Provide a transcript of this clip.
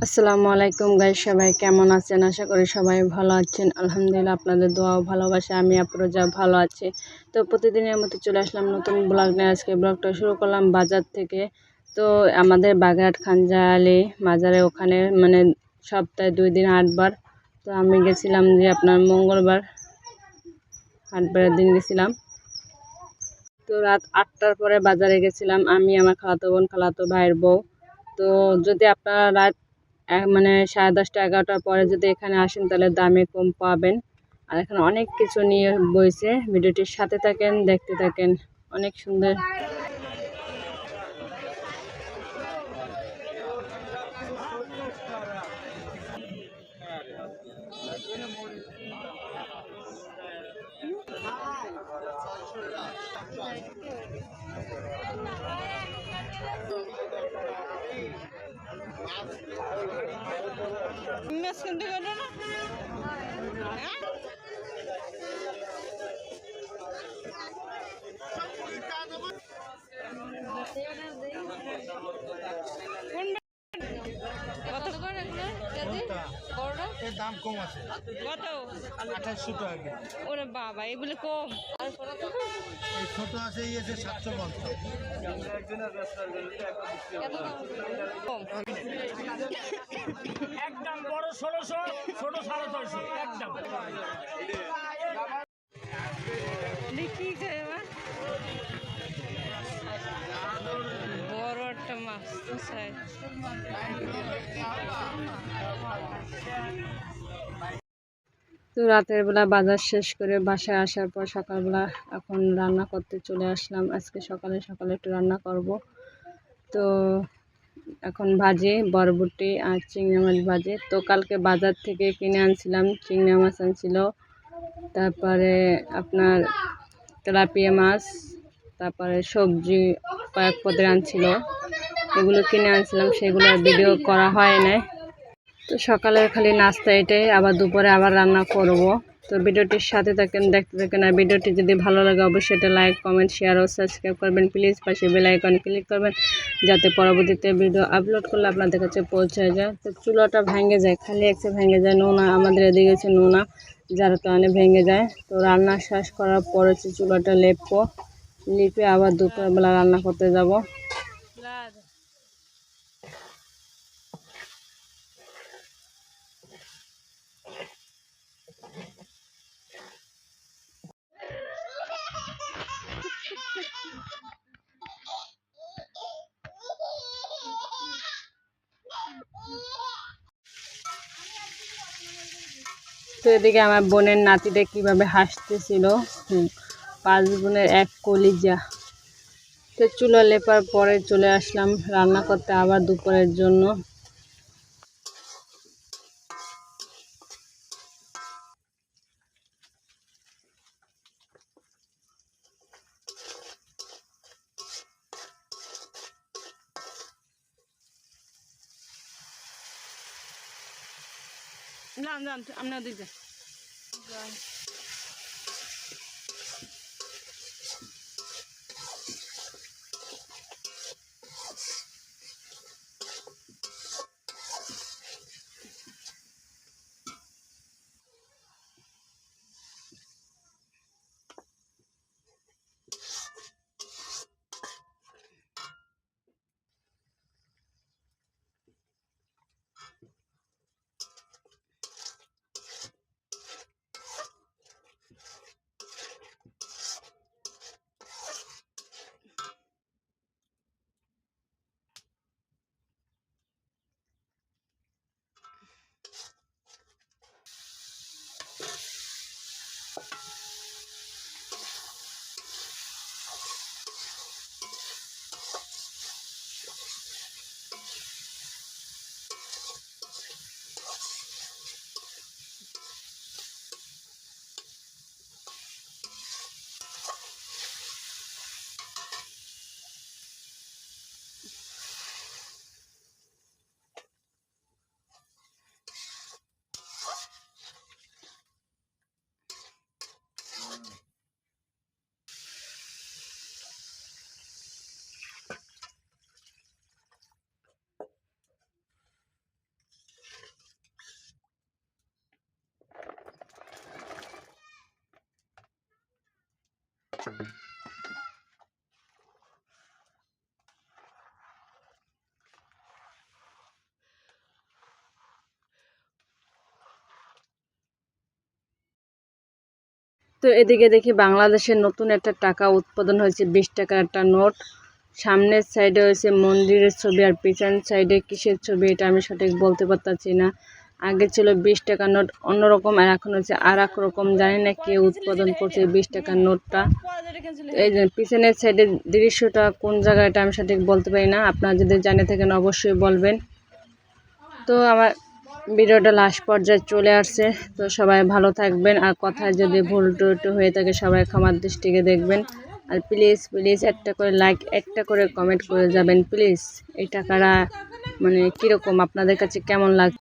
আসসালামু আলাইকুম গাইস, সবাই কেমন আছেন? আশা করি সবাই ভালো আছেন। আলহামদুলিল্লাহ, আপনাদের দোয়া ও ভালোবাসা আমি যা ভালো আছি। তো প্রতিদিনের মতো চলে আসলাম নতুন ব্লগ নিয়ে। আজকে ব্লগটা শুরু করলাম বাজার থেকে। তো আমাদের বাগেরহাট খানজা আলী মাজারে ওখানে সপ্তাহে 2 দিন হাটবার। তো আমি গেছিলাম যে আপনার মঙ্গলবার হাটবারের দিন গেছিলাম। তো রাত 8টার পরে বাজারে গেছিলাম আমি, আমার খালাতো বোন, খালাতো ভাইয়ের বউ। তো যদি আপনারা রাত 10:30 11টার পরে যদি এখানে আসেন তাহলে দামে কম পাবেন। আর এখানে অনেক কিছু নিয়ে বইছে। ভিডিওটির সাথে থাকেন, দেখতে থাকেন, অনেক সুন্দর। এর দাম কম আছে, কত? 2800 টাকা। ওরে বাবা, এগুলো কম। এই ছোট আছে, এই আছে 750। কম একদম বড় 1600, ছোট 650 একদম। কি করে বড় একটা মাছ চাই। তো রাতের বেলা বাজার শেষ করে বাসায় আসার পর সকালবেলা এখন রান্না করতে চলে আসলাম। আজকে সকালে সকালে একটু রান্না করব। তো এখন ভাজি বরবটি আর চিংড়ি মাছ ভাজি। তো কালকে বাজার থেকে কিনে আনছিলাম, চিংড়ি মাছ আনছিল, তারপরে আপনার তেলাপিয়া মাছ, তারপরে সবজি কয়েক পদের আনছিল। এগুলো কিনে আনছিলাম, সেগুলোর ভিডিও করা হয় না। তো সকালের খালি নাস্তা এটাই, আবার দুপুরে আবার রান্না করব। তো ভিডিওটির সাথে থাকেন, দেখতে থাকেন। আর ভিডিওটি যদি ভালো লাগে অবশ্যই এটা লাইক, কমেন্ট, শেয়ার ও সাবস্ক্রাইব করবেন প্লিজ। পাশে বেল আইকন ক্লিক করবেন যাতে পরবর্তীতে ভিডিও আপলোড করলে আপনাদের কাছে পৌঁছে যায়। তো চুলাটা ভেঙে যায়, খালি একটা ভেঙে যায়, নোনা আমাদের এদিকে গেছে নোনা, যার কারণে ভেঙে যায়। তো রান্না শেষ করার পরে চুলাটা লিপে আবার দুপুরবেলা রান্না করতে যাব। তো এদিকে আমার বোনের নাতিটা কিভাবে হাসতেছিল, 5 বোনের এক কলিজা। তো চুলা লেপার পরে চলে আসলাম রান্না করতে আবার দুপুরের জন্য। আপনার দিকে তো এদিকে দেখি বাংলাদেশের নতুন একটা টাকা উৎপাদন হয়েছে, 20 টাকার একটা নোট। সামনের সাইডে হয়েছে মন্দিরের ছবি, আর পিছনের সাইডে কিসের ছবি এটা আমি সঠিক বলতে পারতাছি না। আগে ছিল 20 টাকার নোট অন্যরকম, আর এখন হচ্ছে আর এক রকম। জানি না কে উৎপাদন করছে 20 টাকার নোটটা। এই যে পিছনের সাইডের দৃশ্যটা কোন জায়গায় এটা আমি সঠিক বলতে পারি না, আপনারা যদি জানে থাকেন অবশ্যই বলবেন। তো আমার ভিডিওটা লাস্ট পর্যায়ে চলে আসছে, তো সবাই ভালো থাকবেন, আর কথায় যদি ভুল টুটি হয়ে থাকে সবাই ক্ষমার দৃষ্টিতে দেখবেন। আর প্লিজ প্লিজ একটা করে লাইক, একটা করে কমেন্ট করে যাবেন প্লিজ। এই টাকাটা মানে কীরকম আপনাদের কাছে কেমন লাগছে।